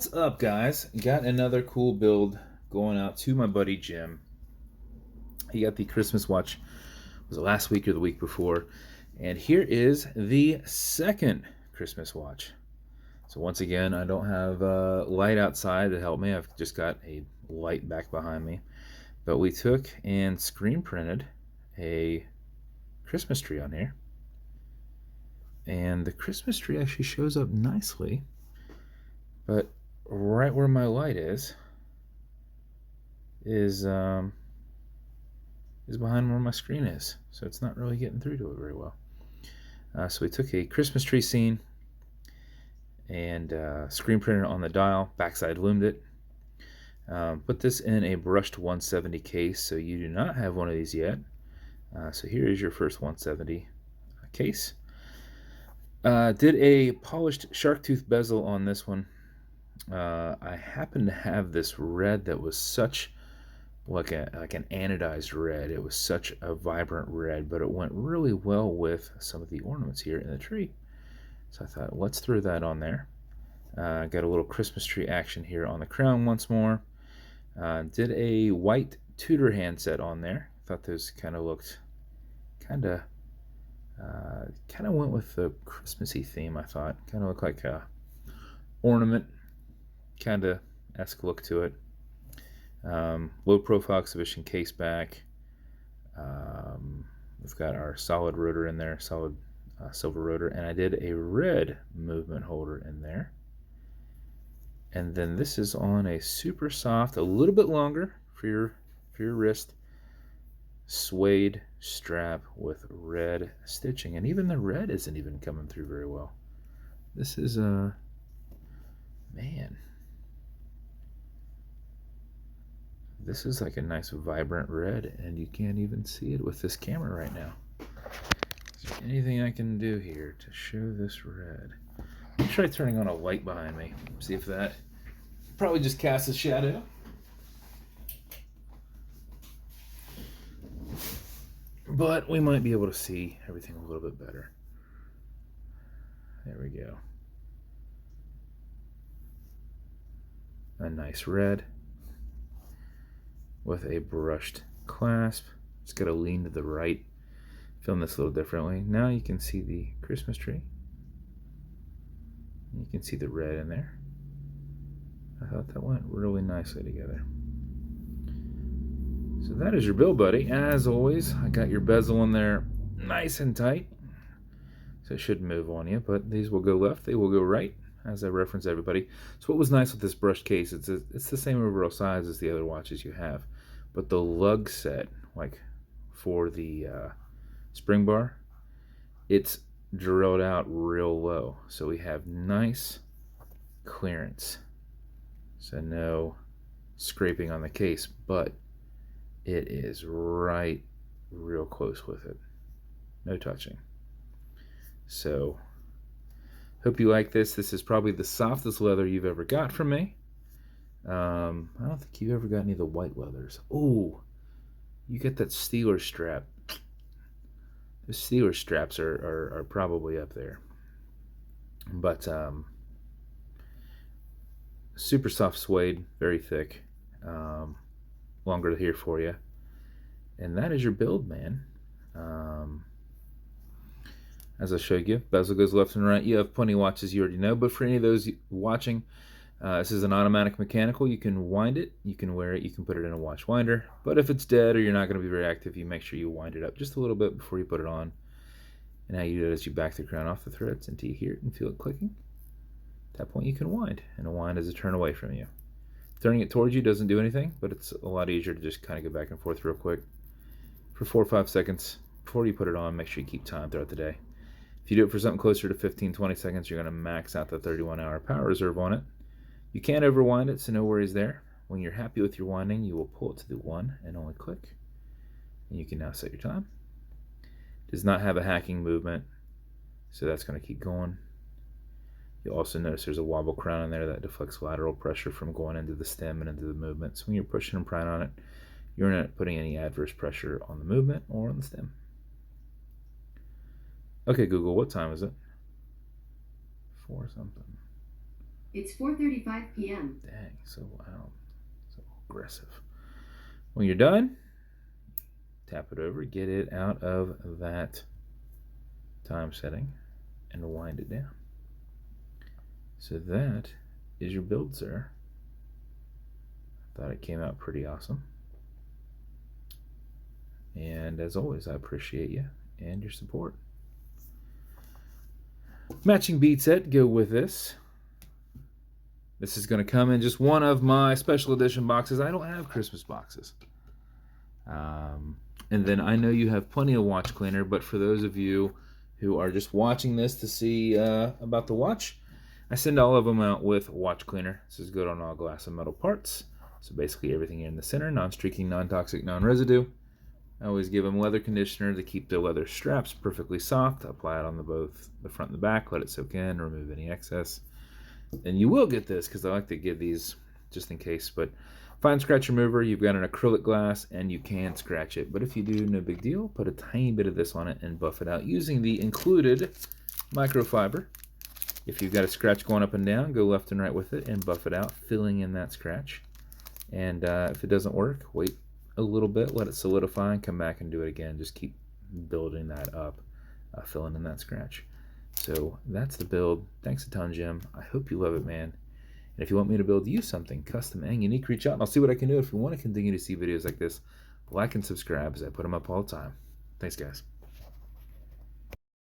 What's up, guys? Got another cool build going out to my buddy Jim. He got the Christmas watch, was it last week or the week before? And here is the second Christmas watch. So once again, I don't have light outside to help me. I've just got a light back behind me. But we took and screen printed a Christmas tree on here. And the Christmas tree actually shows up nicely. But right where my light is behind where my screen is, so it's not really getting through to it very well. So we took a Christmas tree scene and screen printed it on the dial, backside loomed it, put this in a brushed 170 case. So you do not have one of these yet. So here is your first 170 case. Did a polished shark tooth bezel on this one. I happen to have this red that was such like an anodized red. It was such a vibrant red, but it went really well with some of the ornaments here in the tree. So I thought, let's throw that on there. Got a little Christmas tree action here on the crown once more. Did a white Tudor handset on there. Thought those kind of looked kind of went with the Christmassy theme. I thought kind of looked like a ornament kind of esque look to it. Low profile exhibition caseback. We've got our solid rotor in there, solid silver rotor, and I did a red movement holder in there. And then this is on a super soft, a little bit longer for your wrist, suede strap with red stitching, and even the red isn't even coming through very well. This is man. This is like a nice vibrant red, and you can't even see it with this camera right now. Is there anything I can do here to show this red? Let me try turning on a light behind me. See if that probably just casts a shadow. But we might be able to see everything a little bit better. There we go. A nice red with a brushed clasp. It's got to lean to the right. Film this a little differently. Now you can see the Christmas tree. You can see the red in there. I thought that went really nicely together. So that is your build, buddy. As always, I got your bezel in there nice and tight. So it shouldn't move on you, but these will go left, they will go right, as I reference everybody. So what was nice with this brushed case, it's the same overall size as the other watches you have. But the lug set, like for the spring bar, it's drilled out real low. So we have nice clearance. So no scraping on the case, but it is right real close with it. No touching. So hope you like this. This is probably the softest leather you've ever got from me. I don't think you've ever got any of the white leathers. Oh, you get that Steeler strap. The Steeler straps are probably up there. But super soft suede, very thick. Longer here for you. And that is your build, man. As I showed you, bezel goes left and right. You have plenty of watches you already know, but for any of those watching, this is an automatic mechanical. You can wind it, you can wear it, you can put it in a watch winder. But if it's dead or you're not going to be very active, you make sure you wind it up just a little bit before you put it on. And how you do it is you back the crown off the threads until you hear it and feel it clicking. At that point you can wind, and a wind is a turn away from you. Turning it towards you doesn't do anything, but it's a lot easier to just kind of go back and forth real quick for 4 or 5 seconds before you put it on. Make sure you keep time throughout the day. If you do it for something closer to 15-20 seconds, you're going to max out the 31-hour power reserve on it. You can't overwind it, so no worries there. When you're happy with your winding, you will pull it to the 1 and only click. And you can now set your time. It does not have a hacking movement, so that's going to keep going. You'll also notice there's a wobble crown in there that deflects lateral pressure from going into the stem and into the movement. So when you're pushing and prying on it, you're not putting any adverse pressure on the movement or on the stem. Okay, Google, what time is it? 4 something. It's 4:35 p.m. Dang, so loud, so aggressive. When you're done, tap it over, get it out of that time setting, and wind it down. So that is your build, sir. I thought it came out pretty awesome. And as always, I appreciate you and your support. Matching bead set, go with this. This is going to come in just one of my special edition boxes. I don't have Christmas boxes. And then I know you have plenty of watch cleaner, but for those of you who are just watching this to see about the watch, I send all of them out with watch cleaner. This is good on all glass and metal parts. So basically everything in the center, non-streaking, non-toxic, non-residue. I always give them leather conditioner to keep the leather straps perfectly soft. Apply it on both the front and the back. Let it soak in, remove any excess. And you will get this because I like to give these just in case. But fine scratch remover, you've got an acrylic glass and you can scratch it. But if you do, no big deal. Put a tiny bit of this on it and buff it out using the included microfiber. If you've got a scratch going up and down, go left and right with it and buff it out, filling in that scratch. And if it doesn't work, wait a little bit, let it solidify, and come back and do it again. Just keep building that up, filling in that scratch. So that's the build. Thanks a ton, Jim. I hope you love it, man. And if you want me to build you something custom and unique, reach out and I'll see what I can do. If you want to continue to see videos like this, like and subscribe as I put them up all the time. Thanks, guys.